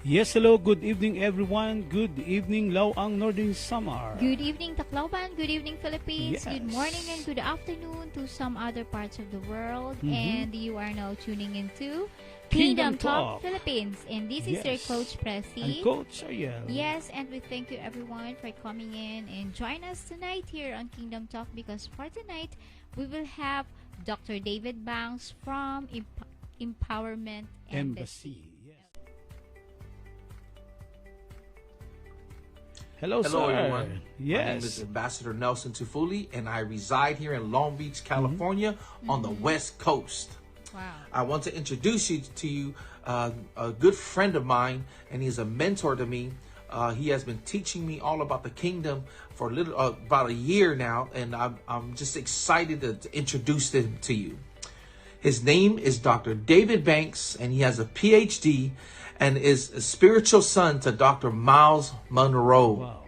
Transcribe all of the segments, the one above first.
Yes, hello, good evening everyone. Good evening, Lawang Northern Samar. Good evening, Tacloban. Good evening, Philippines. Yes. Good morning and good afternoon to some other parts of the world. And you are now tuning into Kingdom Kingdom Talk Talk. Philippines. And this is your Yes. Coach Pressy. And Coach Ariel. Yes, and we thank you everyone for coming in and join us tonight here on Kingdom Talk, because for tonight we will have Dr. David Banks from Empowerment Embassy. Yes. Hello, Hello, sir. everyone. Yes. My name is Ambassador Nelson Tufuli, and I reside here in Long Beach, California, on the West Coast. Wow. I want to introduce you to a good friend of mine, and he's a mentor to me. He has been teaching me all about the kingdom for about a year now, and I'm just excited to introduce him to you. His name is Dr. David Banks, and he has a PhD and is a spiritual son to Dr. Miles Monroe. Wow.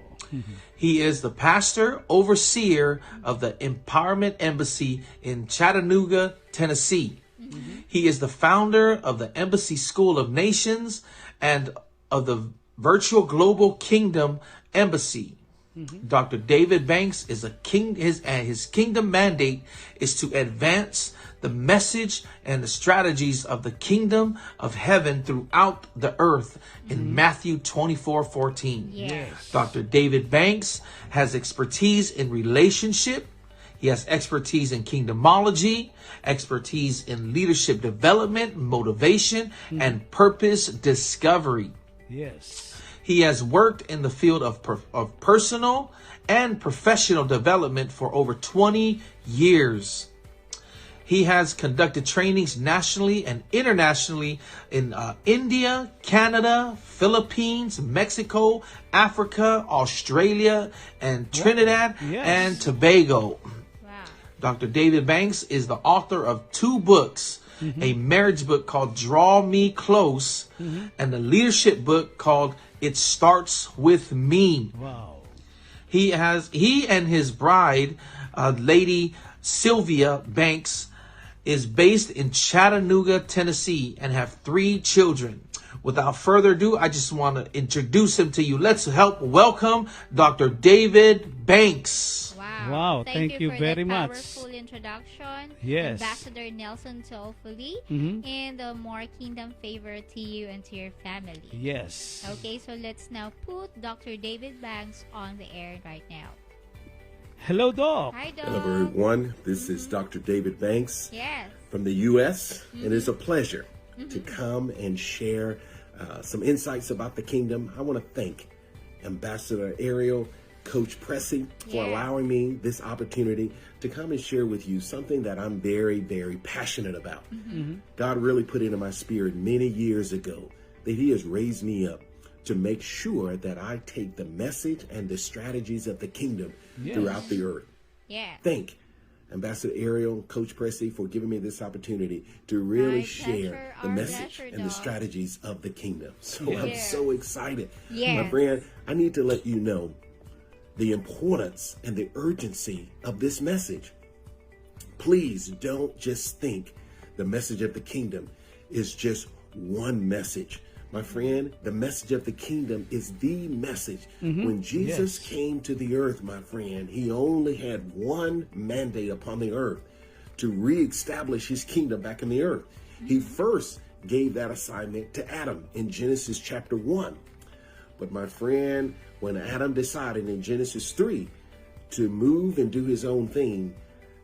He is the pastor, overseer of the Empowerment Embassy in Chattanooga, Tennessee. He is the founder of the Embassy School of Nations and of the Virtual Global Kingdom Embassy. Dr. David Banks is his kingdom mandate is to advance the message and the strategies of the kingdom of heaven throughout the earth in Matthew 24:14. Yes. Dr. David Banks has expertise in relationship. He has expertise in kingdomology, expertise in leadership development, motivation, and purpose discovery. Yes. He has worked in the field of personal and professional development for over 20 years. He has conducted trainings nationally and internationally in India, Canada, Philippines, Mexico, Africa, Australia, and Trinidad Yes. and Tobago. Wow. Dr. David Banks is the author of 2 books, a marriage book called Draw Me Close, and a leadership book called It Starts With Me. Wow. He and his bride, Lady Sylvia Banks, is based in Chattanooga, Tennessee, and have 3 children. Without further ado, I just want to introduce him to you. Let's help welcome Dr. David Banks. Wow, thank you for very that much. powerful introduction, Yes. Ambassador Nelson Tofuli, and more kingdom favor to you and to your family. Yes. Okay, so let's now put Dr. David Banks on the air right now. Hello, Doc. Hi, Doc. Hello, everyone. This is Dr. David Banks Yes. from the U.S. It is a pleasure to come and share some insights about the kingdom. I want to thank Ambassador Ariel, Coach Pressy, for Yeah. allowing me this opportunity to come and share with you something that I'm very, very passionate about. God really put into my spirit many years ago that He has raised me up to make sure that I take the message and the strategies of the kingdom throughout the earth. Yeah. Thank Ambassador Ariel, Coach Pressy, for giving me this opportunity to really Our share pleasure, the our message pleasure, and the Doc. strategies of the kingdom. So I'm Yes. so excited. Yes. My friend, I need to let you know the importance and the urgency of this message. Please don't just think the message of the kingdom is just one message. My friend, the message of the kingdom is the message. When Jesus came to the earth, my friend, He only had one mandate upon the earth: to reestablish His kingdom back in the earth. He first gave that assignment to Adam in Genesis chapter 1. But my friend, when Adam decided in Genesis 3 to move and do his own thing,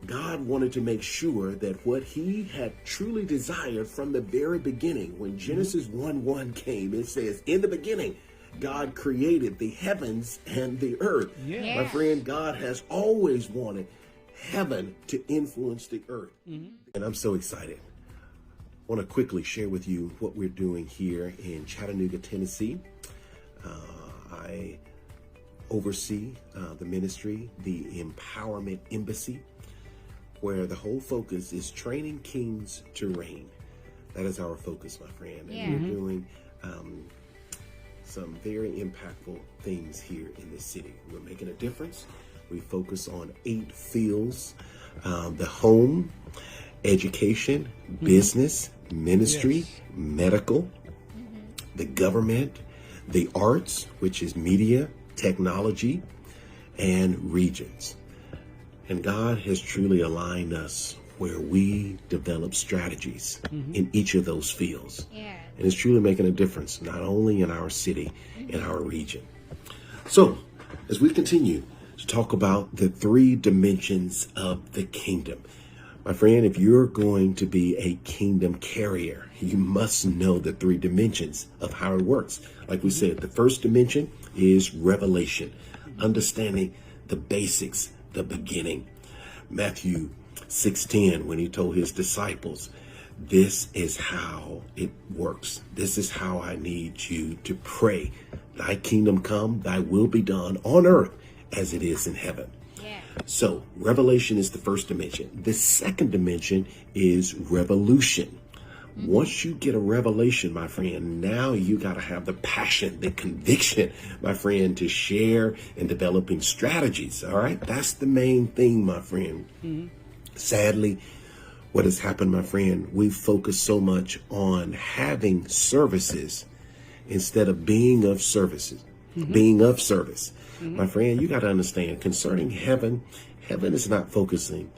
God wanted to make sure that what He had truly desired from the very beginning, when Genesis 1:1 came, it says, in the beginning, God created the heavens and the earth. Yeah. My friend, God has always wanted heaven to influence the earth. And I'm so excited. I want to quickly share with you what we're doing here in Chattanooga, Tennessee. I oversee the ministry, the Empowerment Embassy, where the whole focus is training kings to reign. That is our focus, my friend. Yeah. And we're doing some very impactful things here in this city. We're making a difference. We focus on 8 fields: the home, education, business, ministry, medical, the government, the arts, which is media, technology, and regions. And God has truly aligned us where we develop strategies in each of those fields. Yeah. And it's truly making a difference, not only in our city, in our region. So, as we continue to talk about the three dimensions of the kingdom, my friend, if you're going to be a kingdom carrier, you must know the three dimensions of how it works. Like we said, the first dimension is revelation, understanding the basics, the beginning. Matthew 6:10, when he told his disciples, this is how it works. This is how I need you to pray. Thy kingdom come, thy will be done on earth as it is in heaven. Yeah. So revelation is the first dimension. The second dimension is revolution. Once you get a revelation, my friend, now you got to have the passion, the conviction, my friend, to share and developing strategies. All right. That's the main thing, my friend. Sadly, what has happened, my friend, we focus so much on having services instead of being of services, being of service. My friend, you got to understand concerning heaven, heaven is not focus on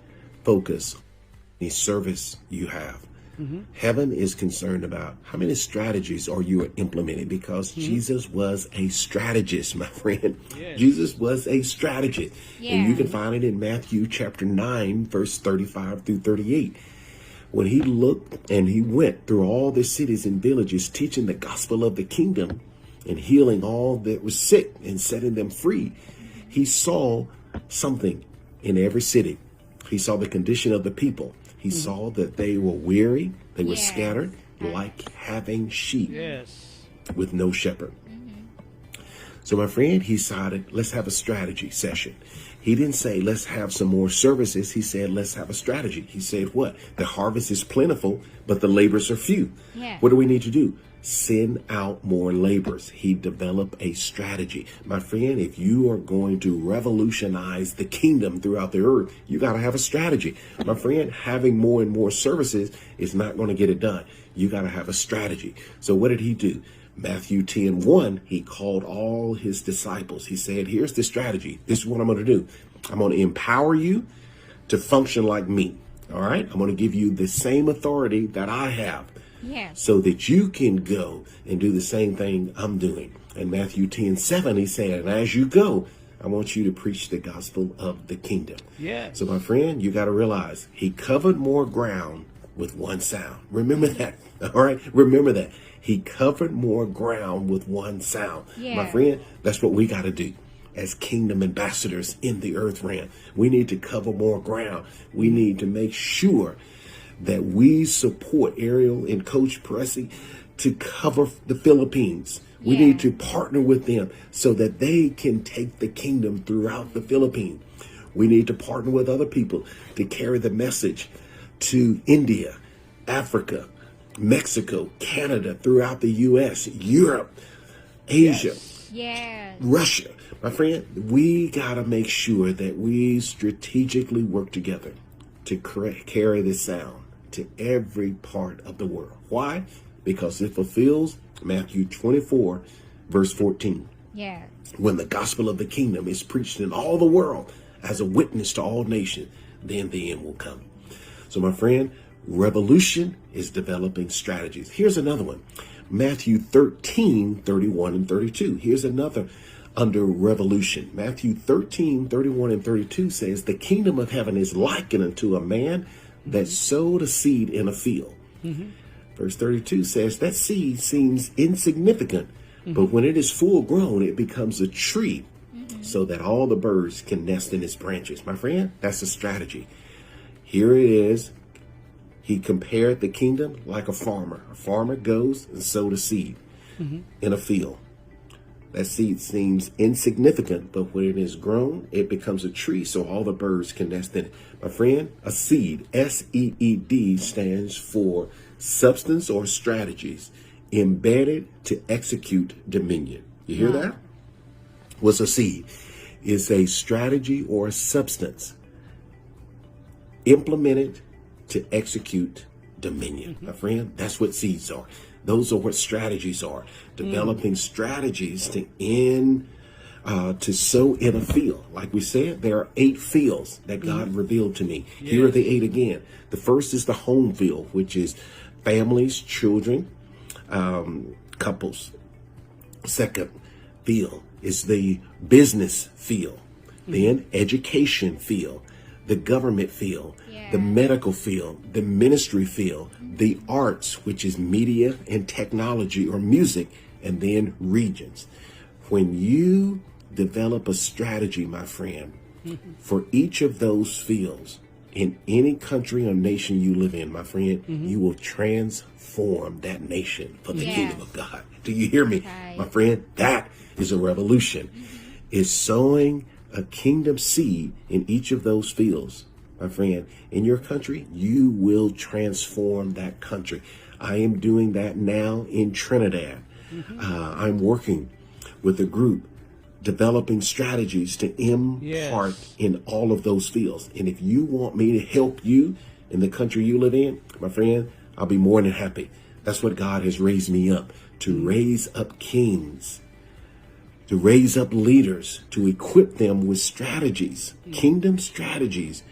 the service you have. Heaven is concerned about how many strategies are you implementing, because Jesus was a strategist, my friend. Yes. Jesus was a strategist. And you Yeah. can find it in Matthew chapter 9, verse 35 through 38. When he looked and he went through all the cities and villages, teaching the gospel of the kingdom and healing all that was sick and setting them free, he saw something in every city. He saw the condition of the people. He saw that they were weary, they were Yes. scattered, like having sheep Yes. with no shepherd. So my friend, he decided, let's have a strategy session. He didn't say, let's have some more services. He said, let's have a strategy. He said, what? The harvest is plentiful, but the laborers are few. Yeah. What do we need to do? Send out more laborers. He developed a strategy. My friend, if you are going to revolutionize the kingdom throughout the earth, you got to have a strategy. My friend, having more and more services is not going to get it done. You got to have a strategy. So what did he do? Matthew 10:1, he called all his disciples. He said, here's the strategy. This is what I'm going to do. I'm going to empower you to function like me. All right. I'm going to give you the same authority that I have, Yes. so that you can go and do the same thing I'm doing. In Matthew 10:7, he said, and as you go, I want you to preach the gospel of the kingdom. Yes. So my friend, you got to realize he covered more ground with one sound. Remember that. All right. Remember that. He covered more ground with one sound. Yeah. My friend, that's what we got to do as kingdom ambassadors in the earth realm. We need to cover more ground. We need to make sure that we support Ariel and Coach Pressy to cover the Philippines. We Yeah. need to partner with them so that they can take the kingdom throughout the Philippines. We need to partner with other people to carry the message to India, Africa, Mexico, Canada, throughout the U.S., Europe, Asia, Yes. Russia. My friend, we got to make sure that we strategically work together to carry this sound to every part of the world. Why? Because it fulfills Matthew 24, verse 14. Yeah. When the gospel of the kingdom is preached in all the world as a witness to all nations, then the end will come. So my friend, revolution is developing strategies. Here's another one. Matthew 13, 31 and 32. Here's another under revolution. Matthew 13, 31 and 32 says, the kingdom of heaven is likened unto a man that sowed a seed in a field. Verse 32 says, that seed seems insignificant, but when it is full grown, it becomes a tree so that all the birds can nest in its branches. My friend, that's a strategy. Here it is. He compared the kingdom like a farmer. A farmer goes and sows a seed in a field. That seed seems insignificant, but when it is grown, it becomes a tree so all the birds can nest in it. My friend, a seed, SEED, stands for substance or strategies embedded to execute dominion. You hear that? What's a seed? It's a strategy or a substance implemented to execute dominion. My friend, that's what seeds are. Those are what strategies are. Developing strategies to sow in a field. Like we said, there are 8 fields that God revealed to me. Here are the 8 again. The first is the home field, which is families, children, couples. Second field is the business field. Then education field, the government field, the medical field, the ministry field, the arts, which is media and technology or music, and then regions. When you develop a strategy, my friend, for each of those fields in any country or nation you live in, my friend, you will transform that nation for the kingdom of God. Do you hear me, my friend? That is a revolution. Is sowing a kingdom seed in each of those fields, my friend. In your country, you will transform that country. I am doing that now in Trinidad. I'm working with a group developing strategies to impart in all of those fields. And if you want me to help you in the country you live in, my friend, I'll be more than happy. That's what God has raised me up, to raise up kings, to raise up leaders, to equip them with strategies, kingdom strategies,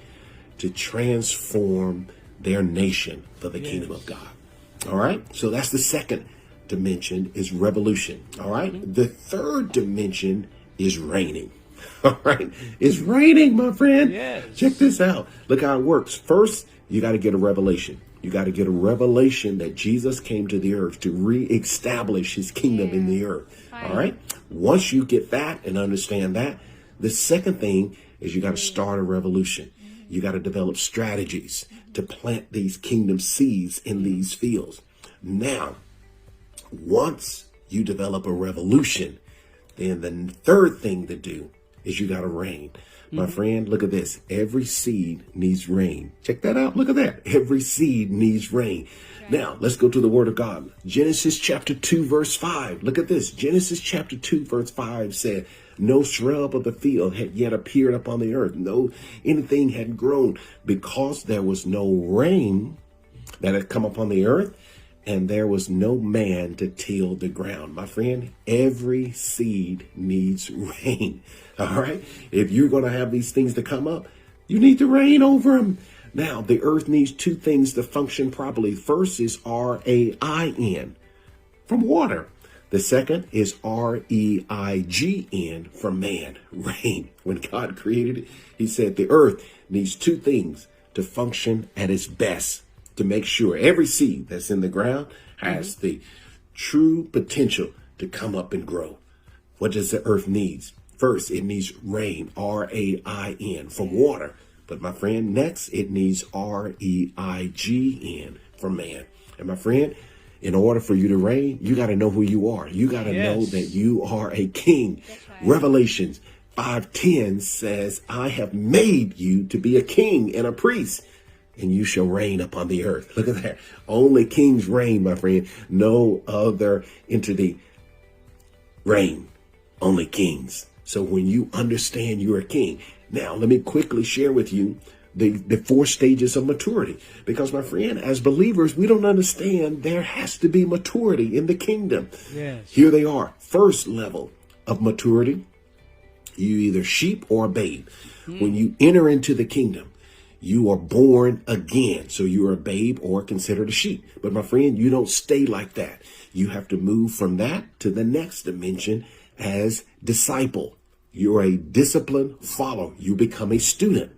to transform their nation for the kingdom of God. All right. So that's the second dimension, is revolution. All right. The third dimension is reigning. All right. It's raining, my friend. Yes. Check this out. Look how it works. First, you got to get a revelation. You got to get a revelation that Jesus came to the earth to reestablish his kingdom in the earth. All right. Once you get that and understand that, the second thing is you got to start a revolution. You got to develop strategies to plant these kingdom seeds in these fields. Now, once you develop a revolution, then the third thing to do is you got to reign. My friend, look at this. Every seed needs rain. Check that out. Look at that. Every seed needs rain. Now, let's go to the word of God. Genesis chapter 2, verse 5. Look at this. Genesis chapter 2, verse 5 said, no shrub of the field had yet appeared upon the earth. No, anything had grown, because there was no rain that had come upon the earth, and there was no man to till the ground. My friend, every seed needs rain. All right. If you're going to have these things to come up, you need to rain over them. Now, the earth needs 2 things to function properly. First is R-A-I-N, from water. The second is R-E-I-G-N, from man, rain. When God created it, he said the earth needs 2 things to function at its best, to make sure every seed that's in the ground has the true potential to come up and grow. What does the earth need? First, it needs rain, R-A-I-N, from water. But my friend, next, it needs R-E-I-G-N, from man. And my friend, in order for you to reign, you got to know who you are. You got to know that you are a king. Revelations 5:10 says, I have made you to be a king and a priest, and you shall reign upon the earth. Look at that. Only kings reign, my friend. No other entity reign. Only kings. So when you understand you're a king. Now, let me quickly share with you the 4 stages of maturity. Because, my friend, as believers, we don't understand there has to be maturity in the kingdom. Yes. Here they are. First level of maturity, you either sheep or a babe. When you enter into the kingdom, you are born again. So you're a babe or considered a sheep. But, my friend, you don't stay like that. You have to move from that to the next dimension as disciple. You're a disciplined follower. You become a student.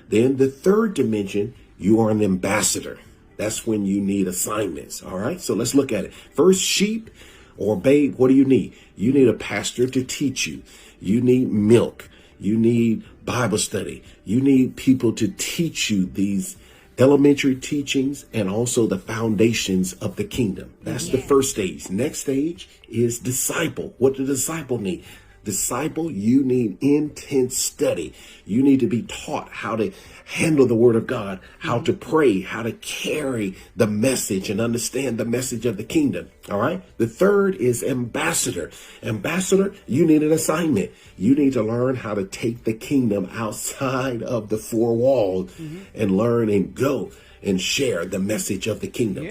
Then the third dimension, you are an ambassador. That's when you need assignments. All right. So let's look at it. First, sheep or babe, what do you need? You need a pastor to teach you. You need milk. You need Bible study. You need people to teach you these elementary teachings and also the foundations of the kingdom. That's the first stage. Next stage is disciple. What does disciple need? Disciple, you need intense study. You need to be taught how to handle the word of God, how to pray, how to carry the message and understand the message of the kingdom. All right. The third is ambassador. Ambassador, you need an assignment. You need to learn how to take the kingdom outside of the 4 walls and learn and go and share the message of the kingdom.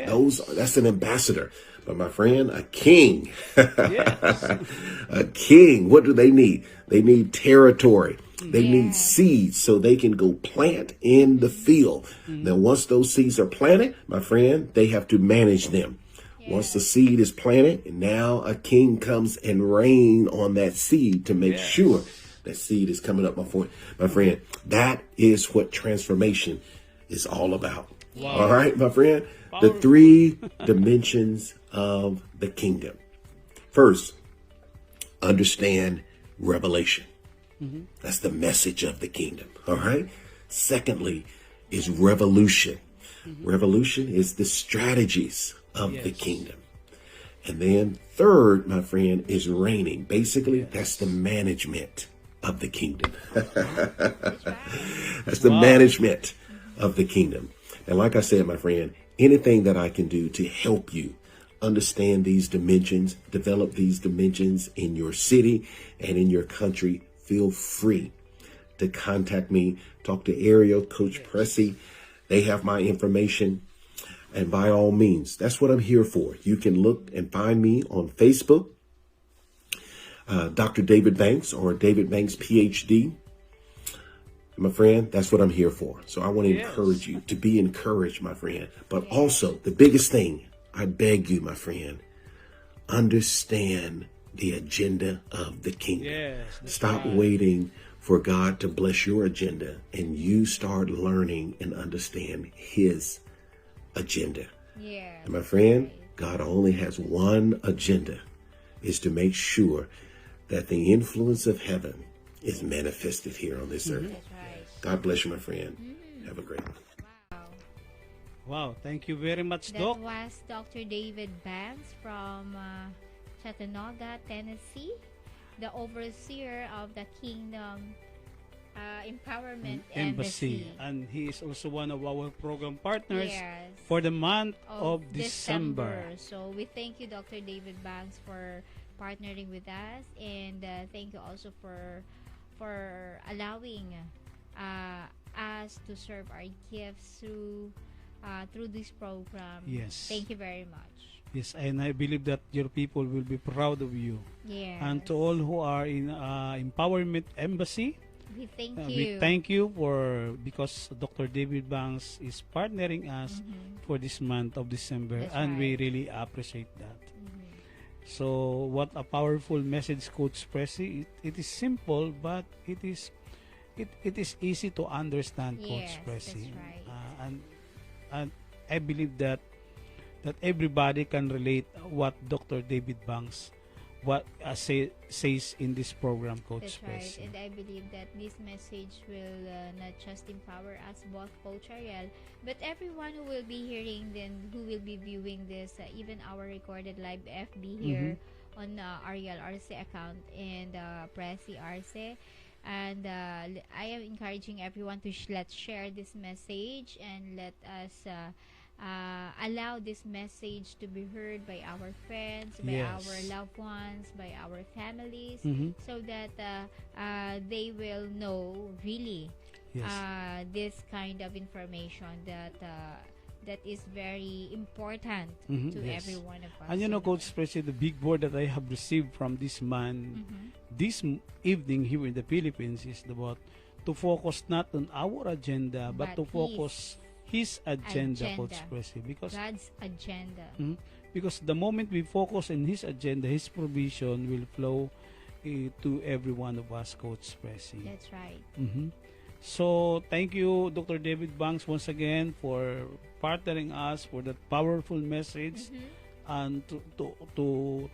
That's an ambassador. But my friend, a king, Yes. a king, what do they need? They need territory. They need Yes. seeds so they can go plant in the field. Now, once those seeds are planted, my friend, they have to manage them. Once the seed is planted, now a king comes and reign on that seed to make Yes. sure that seed is coming up. My friend, that is what transformation is all about. Wow. All right, my friend, the Powerful. 3 dimensions of the kingdom. First, understand revelation. That's the message of the kingdom. All right. Secondly, is revolution. Revolution is the strategies of the Yes. kingdom. And then third, my friend, is reigning. Basically, that's the management of the kingdom. That's the Wow. management of the kingdom. And like I said, my friend, anything that I can do to help you understand these dimensions, develop these dimensions in your city and in your country, feel free to contact me. Talk to Ariel, Coach Pressy. They have my information. And by all means, that's what I'm here for. You can look and find me on Facebook, Dr. David Banks or David Banks, PhD. My friend, that's what I'm here for. So I want to encourage you to be encouraged, my friend. But also, the biggest thing, I beg you, my friend, understand the agenda of the kingdom. Yes. That's Stop right. waiting for God to bless your agenda, and you start learning and understand his agenda. Yes. And my friend, God only has one agenda, is to make sure that the influence of heaven is manifested here on this earth. That's right. God bless you, my friend. Have a great one. Wow. Wow. Thank you very much, That Doc. was Dr. David Banks from Chattanooga, Tennessee, the overseer of the Kingdom Empowerment Embassy. And he is also one of our program partners Yes. for the month of December. So we thank you, Dr. David Banks, for partnering with us, and thank you also for allowing us to serve our gifts through this program. Yes. Thank you very much. Yes, and I believe that your people will be proud of you. Yes. And to all who are in Empowerment Embassy, we thank we you. thank you because Dr. David Banks is partnering us for this month of December, That's and we right. really appreciate that. So, what a powerful message, Coach Pressy. It is simple, but it is easy to understand, Coach Yes, Pressy. that's right. And I believe that everybody can relate what Dr. David Banks says in this program, Coach That's right. Pressy. And I believe that this message will not just empower us, both Coach Ariel, but everyone who will be hearing, then who will be viewing this, even our recorded live FB here on Ariel RC account and Pressy RC. And I am encouraging everyone to let's share this message, and let us allow this message to be heard by our friends, by Yes. our loved ones, by our families, Mhm. so that they will know really Yes. this kind of information that is very important Mhm, to yes. every one of us. And you know, Coach Pressy, the big word that I have received from this man this evening here in the Philippines is about to focus not on our agenda, but to But focus his agenda, agenda. Coach Pressy. God's agenda. Because the moment we focus on his agenda, his provision will flow to every one of us, Coach Pressy. That's right. So, thank you, Dr. David Banks, once again for partnering us for that powerful message, and to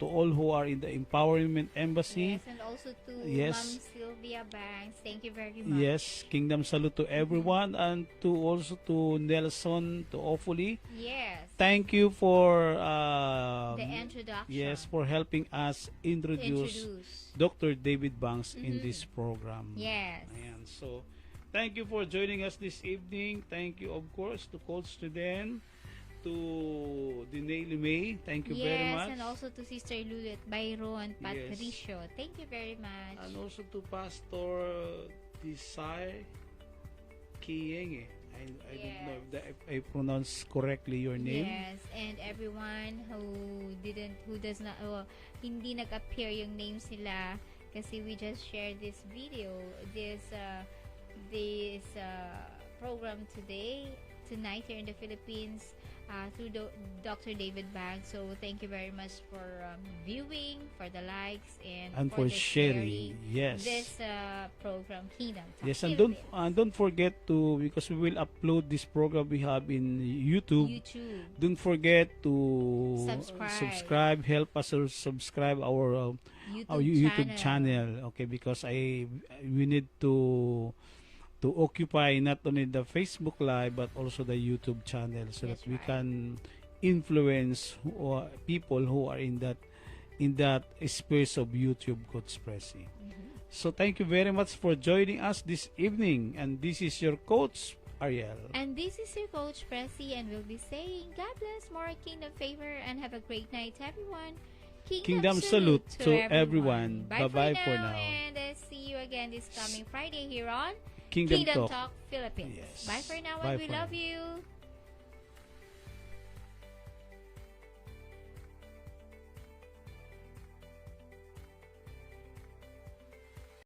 all who are in the Empowerment Embassy. Yes, and also to Yes. Ma'am Sylvia Banks. Thank you very much. Yes, kingdom salute to everyone, and to also to Nelson, to Ofuli. Yes. Thank you for The introduction. yes, for helping us introduce Dr. David Banks in this program. Yes. Ayan. So, thank you for joining us this evening. Thank you, of course, to Coach Truden, to Dinelly May. Thank you very much. Yes, and also to Sister Lulet Byron Patricio. Thank you very much. And also to Pastor Desai Kiyenge. I don't know Yes. if I pronounce correctly your name. Yes, and everyone who does not, hindi nag-appear yung names nila kasi we just shared this video, this program tonight here in the Philippines through Dr. David Banks. So thank you very much for viewing, for the likes, and For the sharing. Yes. this program, Kingdom Talk Yes, and Philippines. don't forget to, because we will upload this program we have in YouTube. YouTube. Don't forget to Subscribe. Help us to subscribe our YouTube channel. Okay, because we need to occupy not only the Facebook Live but also the YouTube channel, so That's that we right. can influence people who are in that space of YouTube co-expressing. So thank you very much for joining us this evening, and this is your coach Ariel. And this is your coach Pressy, and we'll be saying God bless, more kingdom favor, and have a great night, everyone. Kingdom salute to everyone. Bye Bye-bye for for now. and see you again this coming Friday here on Kingdom Kingdom Talk. Talk Philippines. Yes. Bye for now, Bye and we for love now. you.